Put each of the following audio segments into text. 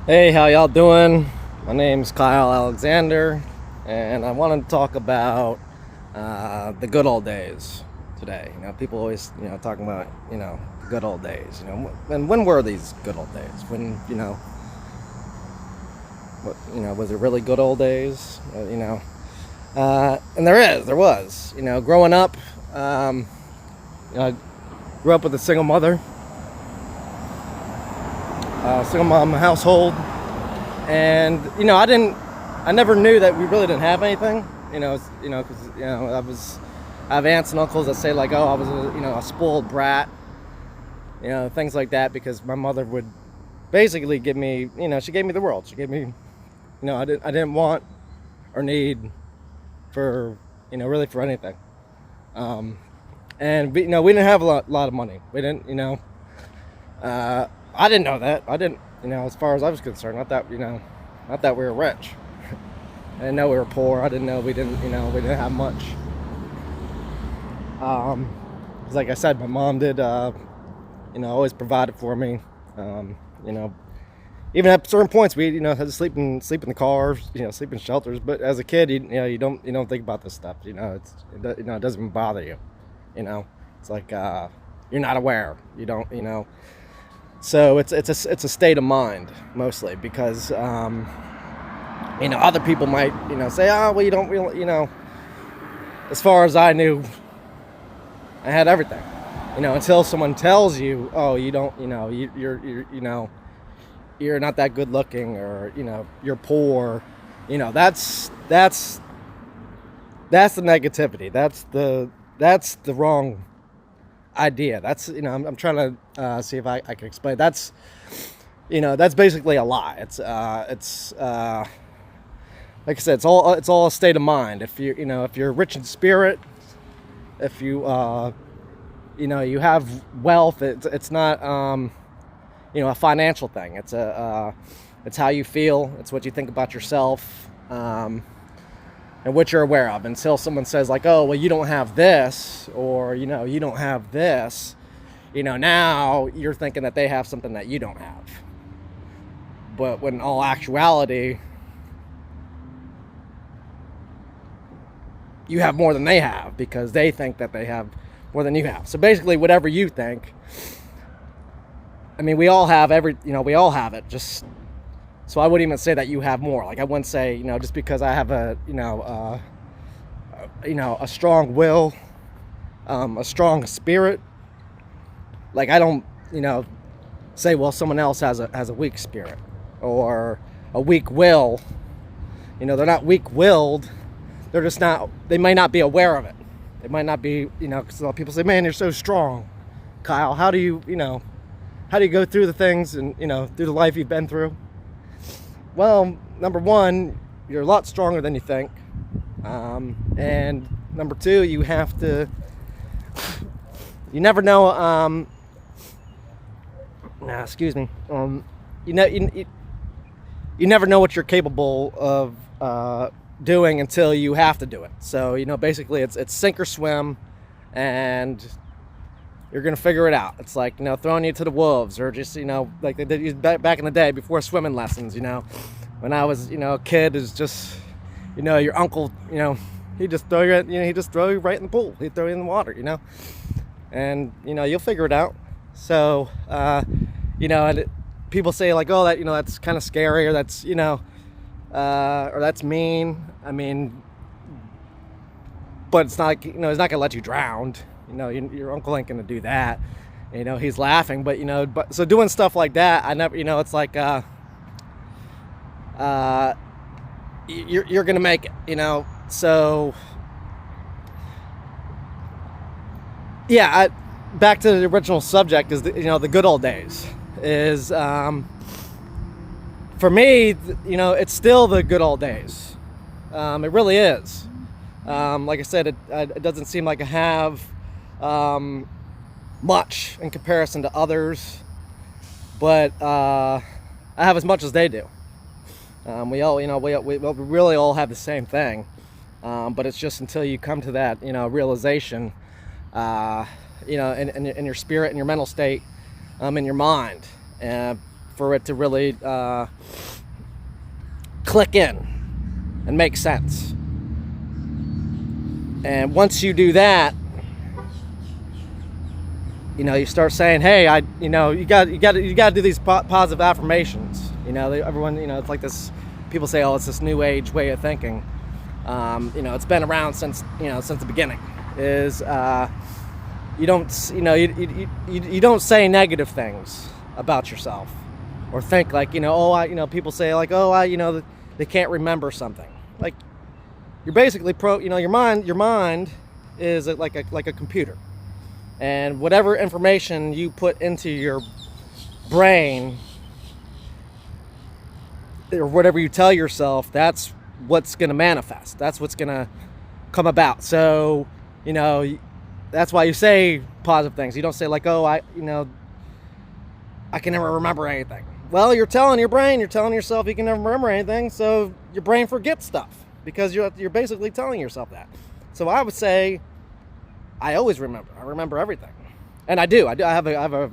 Hey, how y'all doing? My name's Kyle Alexander, and I wanted to talk about the good old days today. People always, talking about, the good old days. And when were these good old days? When, was it really good old days? And there was. Growing up, I grew up with a single mom household, and I never knew that we really didn't have anything. Because I have aunts and uncles that say like, oh, I was a spoiled brat, things like that, because my mother would basically give me, she gave me the world. She gave me, I didn't want or need for, really for anything. And we didn't have a lot of money. We didn't, I didn't know that. I didn't, as far as I was concerned, not that we were rich. I didn't know we were poor. I didn't know we didn't have much. 'Cause like I said, my mom did, always provided for me. Even at certain points, we, had to sleep in the cars, sleep in shelters. But as a kid, you don't think about this stuff. It doesn't even bother you. It's like you're not aware. You don't, So it's a state of mind mostly, because other people might say, oh well, you don't really, as far as I knew, I had everything, until someone tells you, oh, you don't, you're not that good looking, or you're poor. That's the negativity. That's the wrong idea. That's, I'm trying to see if I can explain. That's basically a lie. It's like I said, it's all a state of mind. If if you're rich in spirit, if you you have wealth, it's not a financial thing. It's how you feel. It's what you think about yourself, and what you're aware of. Until someone says like, oh well, you don't have this, or you don't have this, now you're thinking that they have something that you don't have. But when in all actuality, you have more than they have, because they think that they have more than you have. So basically, whatever you think, I mean, we all have we all have it. Just so I wouldn't even say that you have more. Like I wouldn't say, just because I have a strong will, a strong spirit. Like I don't, say, well, someone else has a weak spirit or a weak will. They're not weak-willed. They're just not. They might not be aware of it. They might not be, because a lot of people say, "Man, you're so strong, Kyle. How do you go through the things and through the life you've been through?" Well, number one, you're a lot stronger than you think, and number two, you have to. You never know. Excuse me. You never know what you're capable of doing until you have to do it. So basically, it's sink or swim, and you're gonna figure it out. It's like throwing you to the wolves, or just like they did back in the day before swimming lessons. When I was a kid, is just your uncle he'd just throw you right in the pool. He'd throw you in the water, and you'll figure it out. So and people say like, oh, that that's kind of scary, or that's or that's mean. I mean, but it's not like he's not gonna let you drown. Your uncle ain't gonna do that. He's laughing, but so doing stuff like that, I never, it's like you're gonna make it. So yeah, back to the original subject is the good old days is for me, it's still the good old days. It really is. Like I said, it doesn't seem like I have much in comparison to others, but I have as much as they do. We all, we really all have the same thing, but it's just until you come to that, realization, in your spirit and your mental state, in your mind. for it to really click in and make sense. And once you do that, you start saying, "Hey, you got to do these positive affirmations." Everyone, it's like this. People say, "Oh, it's this new age way of thinking." It's been around since the beginning. Is you don't say negative things about yourself, or think like people say like, "Oh, they can't remember something." Like, you're basically your mind is like a computer, and whatever information you put into your brain, or whatever you tell yourself, that's what's going to manifest. That's what's going to come about. So, that's why you say positive things. You don't say like, "Oh, I can never remember anything." Well, you're telling yourself you can never remember anything, so your brain forgets stuff because you're basically telling yourself that. So I would say I always remember. I remember everything, and I do. I have a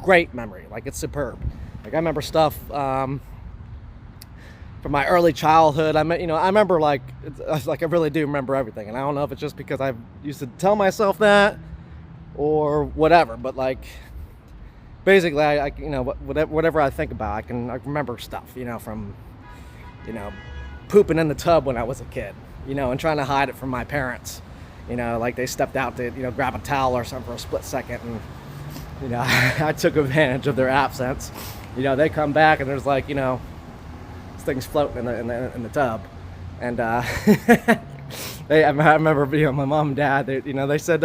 great memory. Like, it's superb. Like, I remember stuff from my early childhood. I remember like I really do remember everything, and I don't know if it's just because I used to tell myself that or whatever. But like, basically, I whatever I think about, I can remember stuff. From pooping in the tub when I was a kid. And trying to hide it from my parents. Like they stepped out to grab a towel or something for a split second, and I took advantage of their absence. They come back and there's like things floating in the tub, and I remember my mom and dad. They said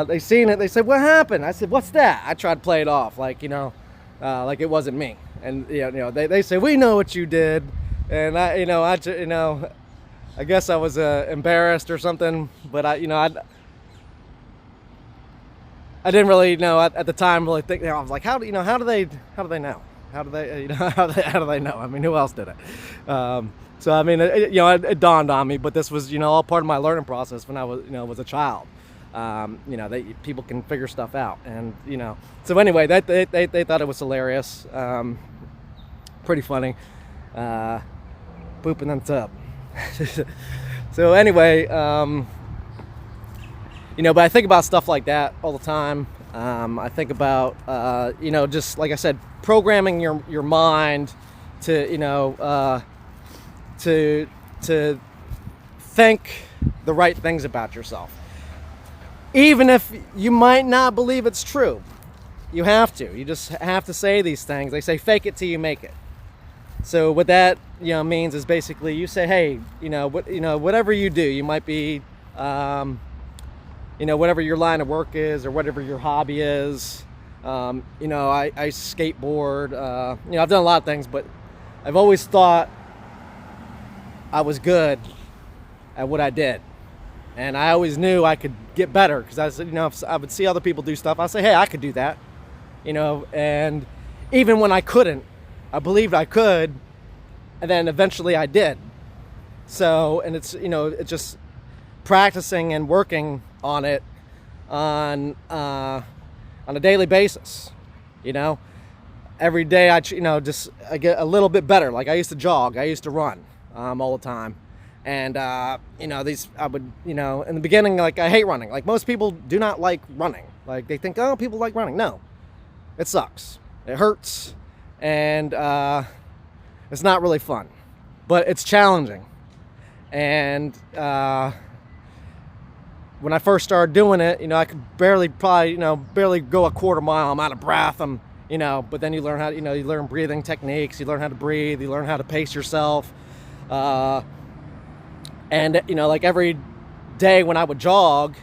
they seen it. They said, "What happened?" I said, "What's that?" I tried to play it off like like it wasn't me, and they say, "We know what you did," and I guess I was embarrassed or something, but I didn't really know at the time. Really think. I was like, how do they know? How do they know? How do they know? I mean, who else did it? So I mean, it dawned on me. But this was all part of my learning process when I was a child. People can figure stuff out, and So anyway, they thought it was hilarious, pretty funny, pooping in the tub. So anyway, but I think about stuff like that all the time. I think about, just like I said, programming your mind to, to think the right things about yourself. Even if you might not believe it's true, you have to. You just have to say these things. They say, fake it till you make it. So what that means is basically you say, hey, whatever you do, you might be, whatever your line of work is or whatever your hobby is. I skateboard. I've done a lot of things, but I've always thought I was good at what I did, and I always knew I could get better because I said, if I would see other people do stuff, I'd say, hey, I could do that, and even when I couldn't, I believed I could, and then eventually I did. So, and it's it's just practicing and working on it on a daily basis. Every day I get a little bit better. Like I used to jog, I used to run all the time, and I would in the beginning, like, I hate running. Like most people do not like running. Like they think, oh, people like running. No, it sucks. It hurts. And it's not really fun, but it's challenging. And when I first started doing it, I could barely go a quarter mile. I'm out of breath. But then you learn how, you learn breathing techniques. You learn how to breathe. You learn how to pace yourself. And like every day when I would jog,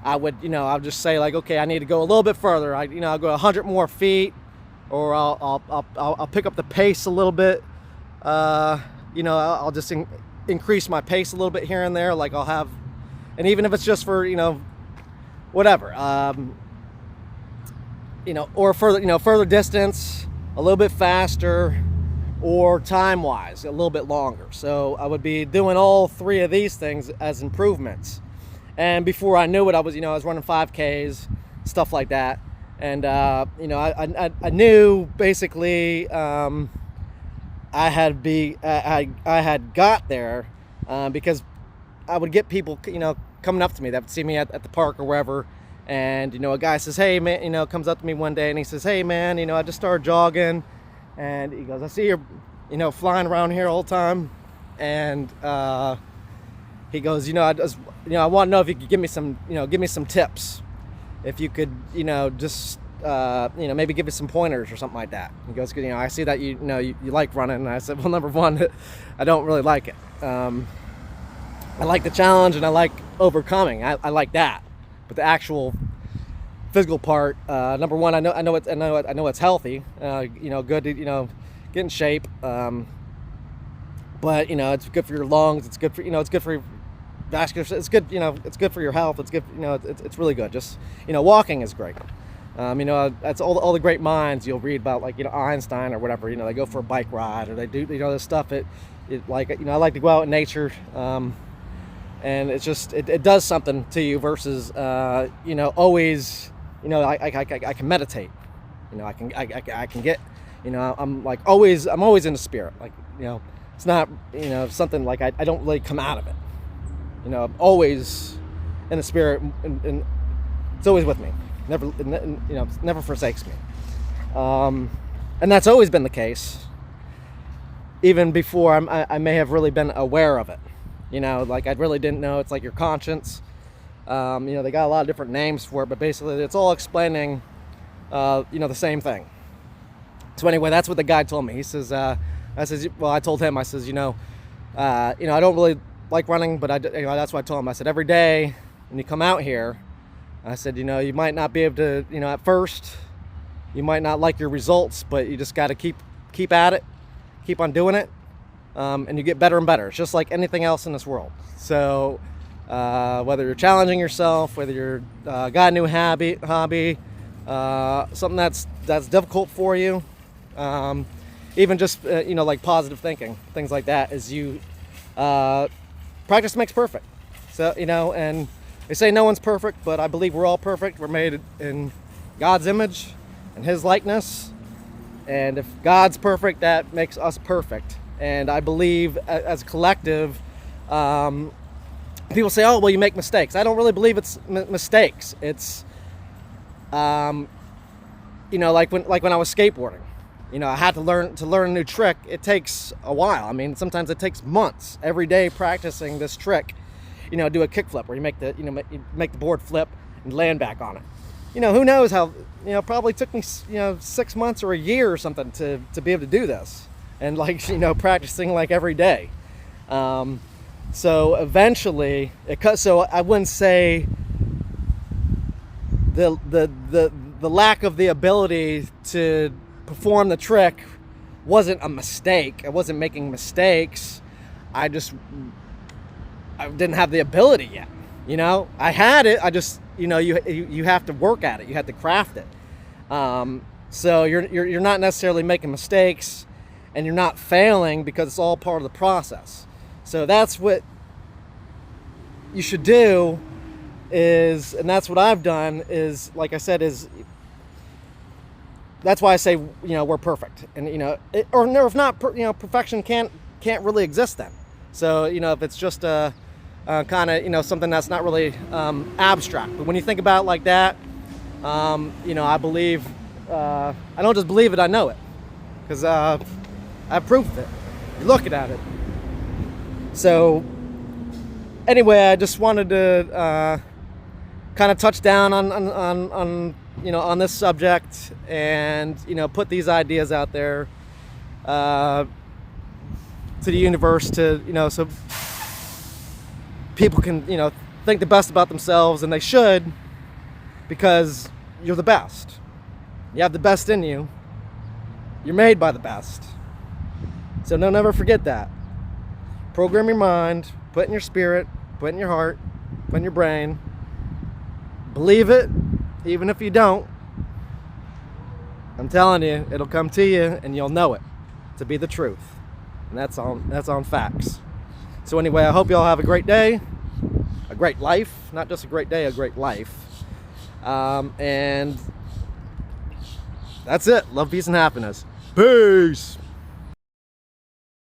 I would just say like, okay, I need to go a little bit further. I'll go 100 more feet. Or I'll pick up the pace a little bit. I'll just increase my pace a little bit here and there. Like I'll have, and even if it's just for whatever, or further distance, a little bit faster, or time-wise, a little bit longer. So I would be doing all three of these things as improvements. And before I knew it, I was running 5Ks, stuff like that. And I knew basically I had got there because I would get people coming up to me that would see me at the park or wherever, and a guy says, hey man, comes up to me one day and he says, hey man, I just started jogging, and he goes, I see you're flying around here all the time, and he goes, I want to know if you could give me some tips, if you could just maybe give me some pointers or something like that. He goes, I see that you like running. And I said, well, number one, I don't really like it. I like the challenge and I like overcoming. I like that, but the actual physical part, number one, I know it's healthy. Good to get in shape. But it's good for your lungs. It's good for it's good for your vascular. It's good it's good for your health. It's good it's really good. Just walking is great. That's all the great minds you'll read about, like Einstein or whatever. They go for a bike ride or they do this stuff. I like to go out in nature. And it's just it does something to you versus always I can meditate. I can get I'm always in the spirit. It's not something like I don't really come out of it. I'm always in the spirit, and it's always with me. Never forsakes me. And that's always been the case. Even before I may have really been aware of it. I really didn't know. It's like your conscience. They got a lot of different names for it, but basically it's all explaining, the same thing. So anyway, that's what the guy told me. He says, I told him, I says, I don't really like running, but that's what I told him. I said, every day when you come out here, I said, you might not be able to, at first, you might not like your results, but you just got to keep at it, keep on doing it. And you get better and better. It's just like anything else in this world. So whether you're challenging yourself, whether you're got a new hobby, something that's difficult for you, even just like positive thinking, things like that, is practice makes perfect. So and they say no one's perfect, but I believe we're all perfect. We're made in God's image and His likeness, and if God's perfect, that makes us perfect. And I believe as a collective, people say, oh, well, you make mistakes. I don't really believe it's mistakes. It's, like when I was skateboarding, I had to learn a new trick. It takes a while. I mean, sometimes it takes months, every day practicing this trick, do a kickflip where you make the board flip and land back on it. Who knows how, probably took me, 6 months or a year or something to be able to do this. And practicing every day. So eventually so I wouldn't say the lack of the ability to perform the trick wasn't a mistake. I wasn't making mistakes. I didn't have the ability yet. I had it. I just you have to work at it. You have to craft it. So you're not necessarily making mistakes. And you're not failing because it's all part of the process. So that's what you should do and that's what I've done is, like I said, that's why I say, we're perfect. And, if not, perfection can't really exist then. So, if it's just a kind of, something that's not really abstract. But when you think about it like that, I believe, I don't just believe it, I know it. Because, I proved it. You're looking at it. So, anyway, I just wanted to kind of touch down on this subject and put these ideas out there to the universe so people can think the best about themselves, and they should, because you're the best. You have the best in you. You're made by the best. So don't ever forget that. Program your mind, put in your spirit, put in your heart, put in your brain. Believe it, even if you don't. I'm telling you, it'll come to you and you'll know it to be the truth. And that's on facts. So anyway, I hope you all have a great day, a great life, not just a great day, a great life. And That's it. Love, peace, and happiness. Peace.